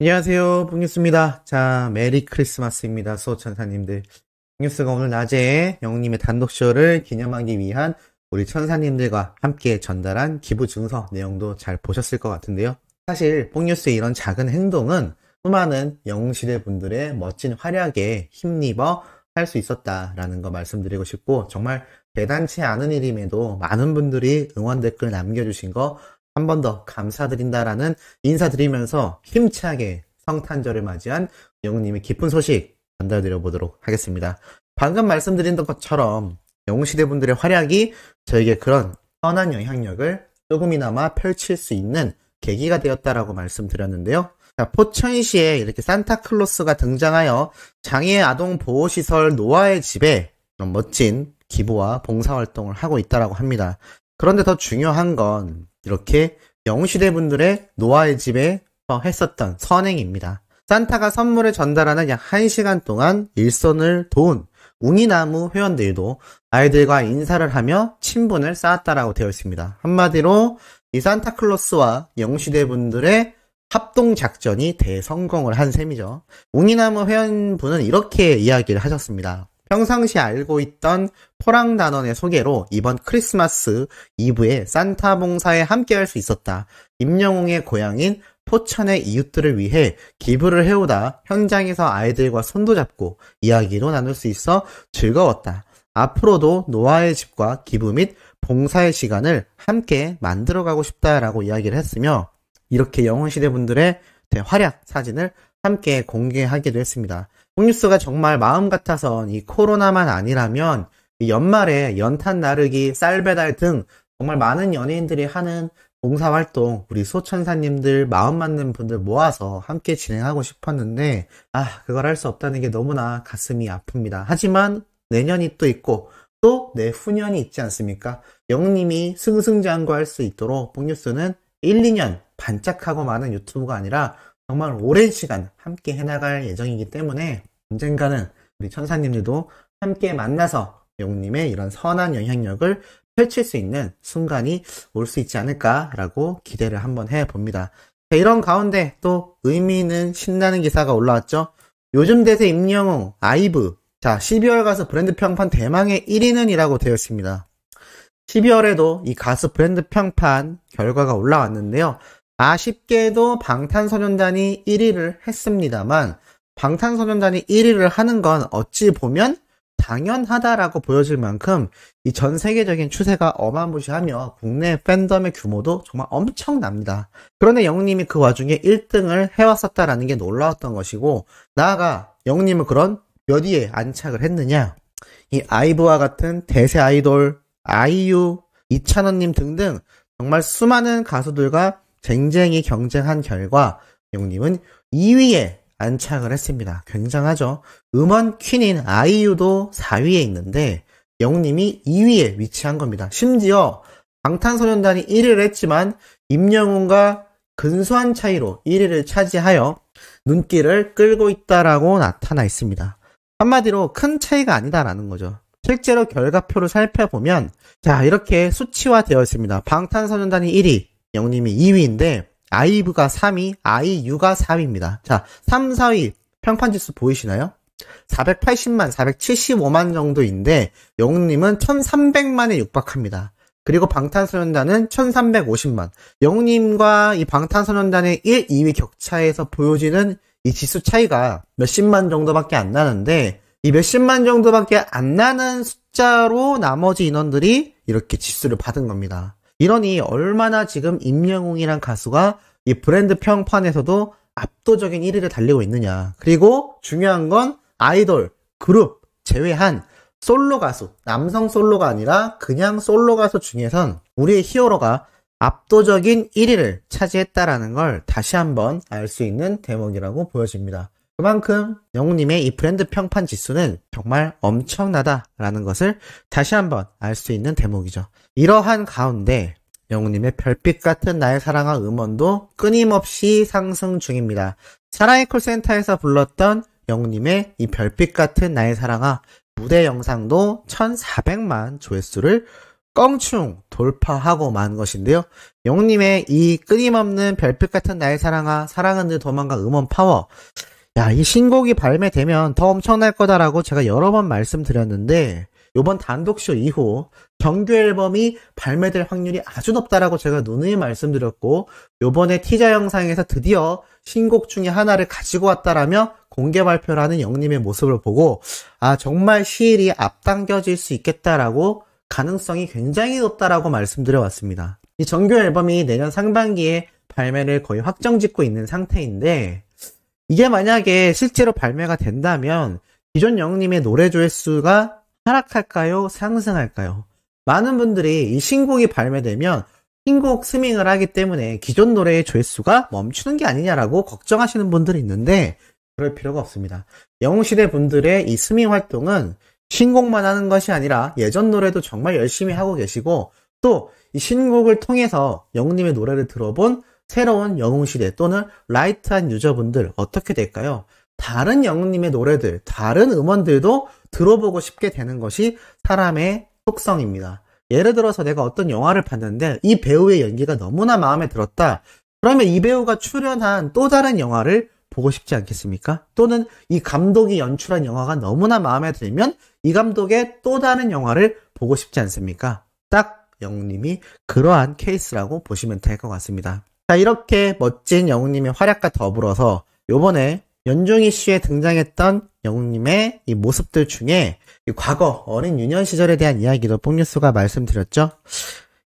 안녕하세요, 뽕뉴스입니다. 자, 메리 크리스마스입니다, 수호천사님들. 뽕뉴스가 오늘 낮에 영웅님의 단독쇼를 기념하기 위한 우리 천사님들과 함께 전달한 기부 증서 내용도 잘 보셨을 것 같은데요. 사실 뽕뉴스의 이런 작은 행동은 수많은 영웅시대 분들의 멋진 활약에 힘입어 할 수 있었다라는 거 말씀드리고 싶고, 정말 대단치 않은 일임에도 많은 분들이 응원 댓글 남겨주신 거 한 번 더 감사드린다라는 인사드리면서 힘차게 성탄절을 맞이한 영웅님의 기쁜 소식 전달드려 보도록 하겠습니다. 방금 말씀드린 것처럼 영웅시대 분들의 활약이 저에게 그런 선한 영향력을 조금이나마 펼칠 수 있는 계기가 되었다라고 말씀드렸는데요. 자, 포천시에 이렇게 산타클로스가 등장하여 장애 아동 보호시설 노아의 집에 멋진 기부와 봉사활동을 하고 있다라고 합니다. 그런데 더 중요한 건 이렇게 영웅시대 분들의 노아의 집에 했었던 선행입니다. 산타가 선물을 전달하는 약 1시간 동안 일손을 도운 웅이나무 회원들도 아이들과 인사를 하며 친분을 쌓았다라고 되어 있습니다. 한마디로 이 산타클로스와 영웅시대 분들의 합동작전이 대성공을 한 셈이죠. 웅이나무 회원분은 이렇게 이야기를 하셨습니다. 평상시 알고 있던 포랑단원의 소개로 이번 크리스마스 이브에 산타 봉사에 함께할 수 있었다. 임영웅의 고향인 포천의 이웃들을 위해 기부를 해오다 현장에서 아이들과 손도 잡고 이야기도 나눌 수 있어 즐거웠다. 앞으로도 노아의 집과 기부 및 봉사의 시간을 함께 만들어가고 싶다라고 이야기를 했으며, 이렇게 영웅시대 분들의 대활약 사진을 함께 공개하기도 했습니다. 뽕뉴스가 정말 마음 같아선 이 코로나만 아니라면 이 연말에 연탄 나르기, 쌀 배달 등 정말 많은 연예인들이 하는 봉사활동, 우리 소천사님들 마음 맞는 분들 모아서 함께 진행하고 싶었는데 그걸 할 수 없다는 게 너무나 가슴이 아픕니다. 하지만 내년이 또 있고 또 내후년이 있지 않습니까? 영웅님이 승승장구할 수 있도록 뽕뉴스는 1, 2년 반짝하고 많은 유튜브가 아니라 정말 오랜 시간 함께 해나갈 예정이기 때문에 언젠가는 우리 천사님들도 함께 만나서 영웅님의 이런 선한 영향력을 펼칠 수 있는 순간이 올 수 있지 않을까라고 기대를 한번 해봅니다. 자, 이런 가운데 또 의미 있는 신나는 기사가 올라왔죠. 요즘 대세 임영웅, 아이브. 자, 12월 가수 브랜드 평판 대망의 1위는 이라고 되어 있습니다. 12월에도 이 가수 브랜드 평판 결과가 올라왔는데요. 아쉽게도 방탄소년단이 1위를 했습니다만, 방탄소년단이 1위를 하는 건 어찌 보면 당연하다라고 보여질 만큼 이 전 세계적인 추세가 어마무시하며 국내 팬덤의 규모도 정말 엄청납니다. 그런데 영웅님이 그 와중에 1등을 해왔었다라는 게 놀라웠던 것이고, 나아가 영웅님은 그런 몇 위에 안착을 했느냐, 이 아이브와 같은 대세 아이돌, 아이유, 이찬원님 등등 정말 수많은 가수들과 쟁쟁이 경쟁한 결과 영웅님은 2위에 안착을 했습니다. 굉장하죠. 음원 퀸인 아이유도 4위에 있는데 영웅님이 2위에 위치한 겁니다. 심지어 방탄소년단이 1위를 했지만 임영웅과 근소한 차이로 1위를 차지하여 눈길을 끌고 있다라고 나타나 있습니다. 한마디로 큰 차이가 아니다라는 거죠. 실제로 결과표를 살펴보면 자, 이렇게 수치화되어 있습니다. 방탄소년단이 1위, 영웅님이 2위인데 아이브가 3위, 아이유가 4위입니다. 자, 3, 4위 평판지수 보이시나요? 480만, 475만 정도인데 영웅님은 1300만에 육박합니다. 그리고 방탄소년단은 1350만. 영웅님과 이 방탄소년단의 1, 2위 격차에서 보여지는 이 지수 차이가 몇십만 정도밖에 안 나는데, 이 몇십만 정도밖에 안 나는 숫자로 나머지 인원들이 이렇게 지수를 받은 겁니다. 이러니 얼마나 지금 임영웅이란 가수가 이 브랜드 평판에서도 압도적인 1위를 달리고 있느냐. 그리고 중요한 건 아이돌, 그룹 제외한 솔로 가수, 남성 솔로가 아니라 그냥 솔로 가수 중에선 우리의 히어로가 압도적인 1위를 차지했다라는 걸 다시 한번 알 수 있는 대목이라고 보여집니다. 그만큼 영웅님의 이 브랜드 평판 지수는 정말 엄청나다라는 것을 다시 한번 알 수 있는 대목이죠. 이러한 가운데 영웅님의 별빛 같은 나의 사랑아 음원도 끊임없이 상승 중입니다. 사랑의 콜센터에서 불렀던 영웅님의 이 별빛 같은 나의 사랑아 무대 영상도 1400만 조회수를 껑충 돌파하고 만 것인데요. 영웅님의 이 끊임없는 별빛 같은 나의 사랑아, 사랑은 늘 도망가 음원 파워. 야, 이 신곡이 발매되면 더 엄청날 거다라고 제가 여러 번 말씀드렸는데, 요번 단독쇼 이후 정규 앨범이 발매될 확률이 아주 높다라고 제가 누누이 말씀드렸고, 요번에 티저 영상에서 드디어 신곡 중에 하나를 가지고 왔다라며 공개 발표를 하는 영님의 모습을 보고, 아, 정말 시일이 앞당겨질 수 있겠다라고 가능성이 굉장히 높다라고 말씀드려 왔습니다. 이 정규 앨범이 내년 상반기에 발매를 거의 확정 짓고 있는 상태인데, 이게 만약에 실제로 발매가 된다면 기존 영웅님의 노래 조회수가 하락할까요? 상승할까요? 많은 분들이 이 신곡이 발매되면 신곡 스밍을 하기 때문에 기존 노래의 조회수가 멈추는 게 아니냐라고 걱정하시는 분들이 있는데, 그럴 필요가 없습니다. 영웅시대 분들의 이 스밍 활동은 신곡만 하는 것이 아니라 예전 노래도 정말 열심히 하고 계시고, 또 이 신곡을 통해서 영웅님의 노래를 들어본 새로운 영웅시대 또는 라이트한 유저분들 어떻게 될까요? 다른 영웅님의 노래들, 다른 음원들도 들어보고 싶게 되는 것이 사람의 속성입니다. 예를 들어서 내가 어떤 영화를 봤는데 이 배우의 연기가 너무나 마음에 들었다. 그러면 이 배우가 출연한 또 다른 영화를 보고 싶지 않겠습니까? 또는 이 감독이 연출한 영화가 너무나 마음에 들면 이 감독의 또 다른 영화를 보고 싶지 않습니까? 딱 영웅님이 그러한 케이스라고 보시면 될 것 같습니다. 자, 이렇게 멋진 영웅님의 활약과 더불어서 요번에 연중 이슈에 등장했던 영웅님의 이 모습들 중에 이 과거 어린 유년 시절에 대한 이야기도 뽕뉴스가 말씀드렸죠.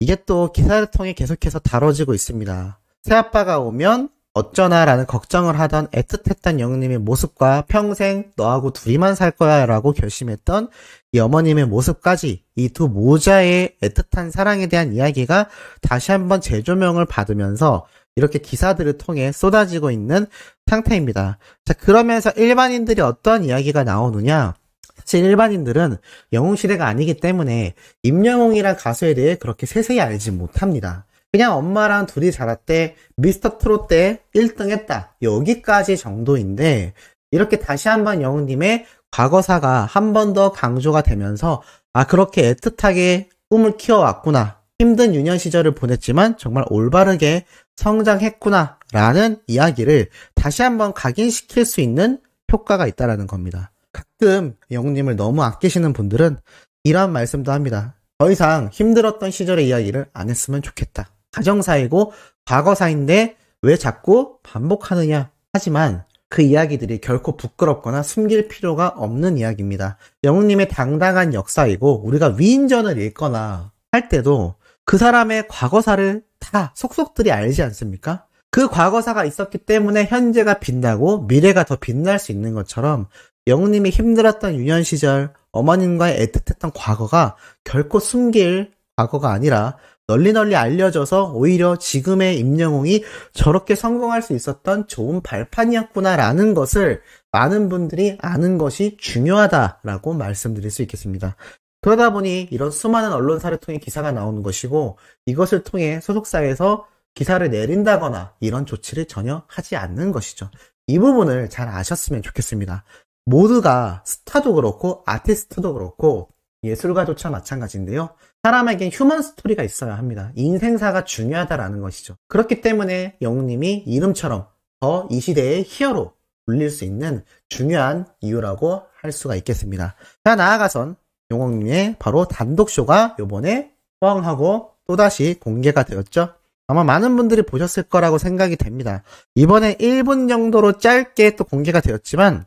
이게 또 기사를 통해 계속해서 다뤄지고 있습니다. 새아빠가 오면 어쩌나 라는 걱정을 하던 애틋했던 영웅님의 모습과 평생 너하고 둘이만 살 거야 라고 결심했던 이 어머님의 모습까지 이 두 모자의 애틋한 사랑에 대한 이야기가 다시 한번 재조명을 받으면서 이렇게 기사들을 통해 쏟아지고 있는 상태입니다. 자, 그러면서 일반인들이 어떤 이야기가 나오느냐? 사실 일반인들은 영웅시대가 아니기 때문에 임영웅이란 가수에 대해 그렇게 세세히 알지 못합니다. 그냥 엄마랑 둘이 자랐대 미스터 트롯 때 1등 했다. 여기까지 정도인데, 이렇게 다시 한번 영웅님의 과거사가 한 번 더 강조가 되면서, 아, 그렇게 애틋하게 꿈을 키워왔구나. 힘든 유년 시절을 보냈지만 정말 올바르게 성장했구나 라는 이야기를 다시 한번 각인시킬 수 있는 효과가 있다라는 겁니다. 가끔 영웅님을 너무 아끼시는 분들은 이런 말씀도 합니다. 더 이상 힘들었던 시절의 이야기를 안 했으면 좋겠다. 가정사이고 과거사인데 왜 자꾸 반복하느냐. 하지만 그 이야기들이 결코 부끄럽거나 숨길 필요가 없는 이야기입니다. 영웅님의 당당한 역사이고, 우리가 위인전을 읽거나 할 때도 그 사람의 과거사를 다 속속들이 알지 않습니까? 그 과거사가 있었기 때문에 현재가 빛나고 미래가 더 빛날 수 있는 것처럼, 영웅님이 힘들었던 유년 시절, 어머님과의 애틋했던 과거가 결코 숨길 과거가 아니라 널리 알려져서 오히려 지금의 임영웅이 저렇게 성공할 수 있었던 좋은 발판이었구나라는 것을 많은 분들이 아는 것이 중요하다라고 말씀드릴 수 있겠습니다. 그러다 보니 이런 수많은 언론사를 통해 기사가 나오는 것이고, 이것을 통해 소속사에서 기사를 내린다거나 이런 조치를 전혀 하지 않는 것이죠. 이 부분을 잘 아셨으면 좋겠습니다. 모두가 스타도 그렇고 아티스트도 그렇고 예술가조차 마찬가지인데요. 사람에겐 휴먼 스토리가 있어야 합니다. 인생사가 중요하다라는 것이죠. 그렇기 때문에 영웅님이 이름처럼 더 이 시대의 히어로 불릴 수 있는 중요한 이유라고 할 수가 있겠습니다. 자, 나아가선 영웅님의 바로 단독쇼가 요번에 뻥하고 또다시 공개가 되었죠. 아마 많은 분들이 보셨을 거라고 생각이 됩니다. 이번에 1분 정도로 짧게 또 공개가 되었지만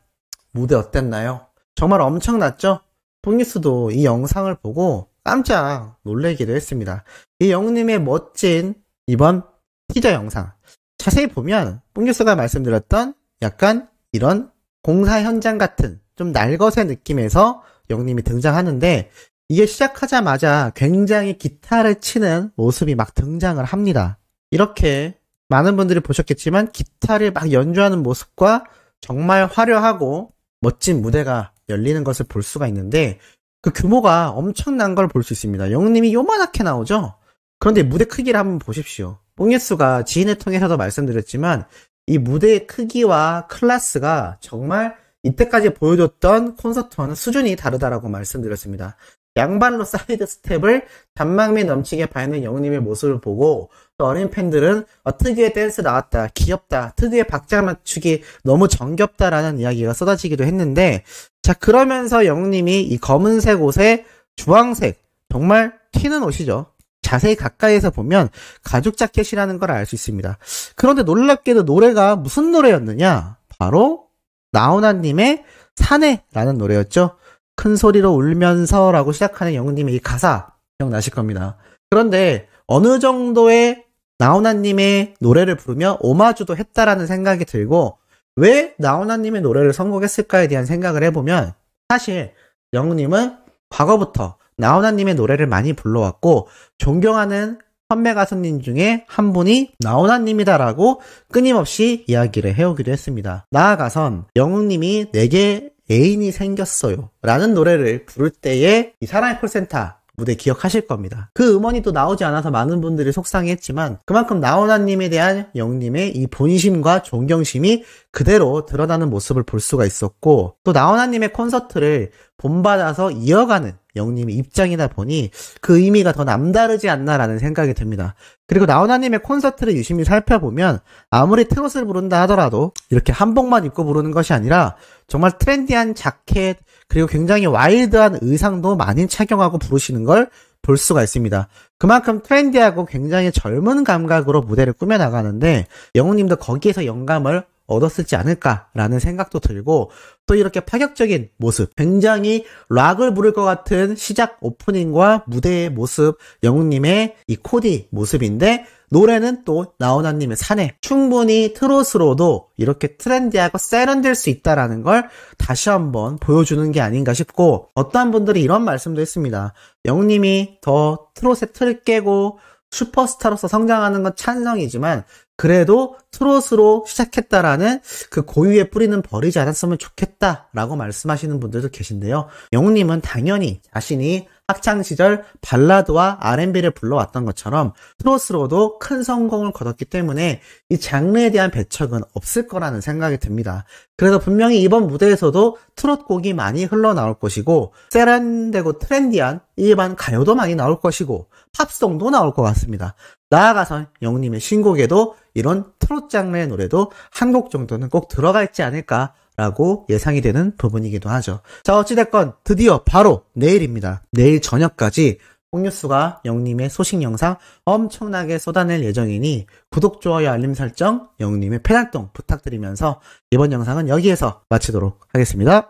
무대 어땠나요? 정말 엄청났죠? 뽕뉴스도 이 영상을 보고 깜짝 놀라기도 했습니다. 이 영웅님의 멋진 이번 티저 영상 자세히 보면 뽕뉴스가 말씀드렸던 약간 이런 공사 현장 같은 좀 날것의 느낌에서 영웅님이 등장하는데, 이게 시작하자마자 굉장히 기타를 치는 모습이 막 등장을 합니다. 이렇게 많은 분들이 보셨겠지만 기타를 막 연주하는 모습과 정말 화려하고 멋진 무대가 열리는 것을 볼 수가 있는데, 그 규모가 엄청난 걸 볼 수 있습니다. 영웅님이 요만하게 나오죠? 그런데 무대 크기를 한번 보십시오. 뽕예스가 지인을 통해서도 말씀드렸지만 이 무대의 크기와 클래스가 정말 이때까지 보여줬던 콘서트와는 수준이 다르다라고 말씀드렸습니다. 양발로 사이드 스텝을 잔망미 넘치게 밟는 영웅님의 모습을 보고 또 어린 팬들은 특유의 댄스 나왔다, 귀엽다, 특유의 박자 맞추기 너무 정겹다라는 이야기가 쏟아지기도 했는데, 자, 그러면서 영웅님이 이 검은색 옷에 주황색, 정말 튀는 옷이죠. 자세히 가까이에서 보면 가죽 자켓이라는 걸 알 수 있습니다. 그런데 놀랍게도 노래가 무슨 노래였느냐? 바로 나훈아님의 사내라는 노래였죠. 큰 소리로 울면서 라고 시작하는 영웅님의 이 가사 기억나실 겁니다. 그런데 어느 정도의 나훈아님의 노래를 부르며 오마주도 했다라는 생각이 들고, 왜 나훈아님의 노래를 선곡했을까에 대한 생각을 해보면, 사실 영웅님은 과거부터 나훈아님의 노래를 많이 불러왔고 존경하는 선배 가수님 중에 한 분이 나훈아님이다라고 끊임없이 이야기를 해오기도 했습니다. 나아가선 영웅님이 내게 애인이 생겼어요 라는 노래를 부를 때의 이 사랑의 콜센터 무대 기억하실 겁니다. 그 음원이 또 나오지 않아서 많은 분들이 속상해했지만 그만큼 나훈아님에 대한 영웅님의 이 본심과 존경심이 그대로 드러나는 모습을 볼 수가 있었고, 또 나훈아님의 콘서트를 본받아서 이어가는 영웅님의 입장이다 보니 그 의미가 더 남다르지 않나라는 생각이 듭니다. 그리고 나훈아님의 콘서트를 유심히 살펴보면 아무리 트롯을 부른다 하더라도 이렇게 한복만 입고 부르는 것이 아니라 정말 트렌디한 자켓, 그리고 굉장히 와일드한 의상도 많이 착용하고 부르시는 걸 볼 수가 있습니다. 그만큼 트렌디하고 굉장히 젊은 감각으로 무대를 꾸며나가는데 영웅님도 거기에서 영감을 얻었을지 않을까라는 생각도 들고, 또 이렇게 파격적인 모습, 굉장히 락을 부를 것 같은 시작 오프닝과 무대의 모습, 영웅님의 이 코디 모습인데 노래는 또 나훈아님의 사내, 충분히 트롯으로도 이렇게 트렌디하고 세련될 수 있다라는 걸 다시 한번 보여주는 게 아닌가 싶고, 어떠한 분들이 이런 말씀도 했습니다. 영웅님이 더 트롯의 틀을 깨고 슈퍼스타로서 성장하는 건 찬성이지만 그래도 트롯으로 시작했다라는 그 고유의 뿌리는 버리지 않았으면 좋겠다라고 말씀하시는 분들도 계신데요. 영웅님은 당연히 자신이 학창시절 발라드와 R&B를 불러왔던 것처럼 트롯으로도 큰 성공을 거뒀기 때문에 이 장르에 대한 배척은 없을 거라는 생각이 듭니다. 그래서 분명히 이번 무대에서도 트롯곡이 많이 흘러나올 것이고 세련되고 트렌디한 일반 가요도 많이 나올 것이고 팝송도 나올 것 같습니다. 나아가서 영웅님의 신곡에도 이런 트롯 장르의 노래도 한 곡 정도는 꼭 들어가 있지 않을까라고 예상이 되는 부분이기도 하죠. 자, 어찌됐건 드디어 바로 내일입니다. 내일 저녁까지 홍뉴스가 영웅님의 소식 영상 엄청나게 쏟아낼 예정이니 구독, 좋아요, 알림 설정, 영웅님의 패널동 부탁드리면서 이번 영상은 여기에서 마치도록 하겠습니다.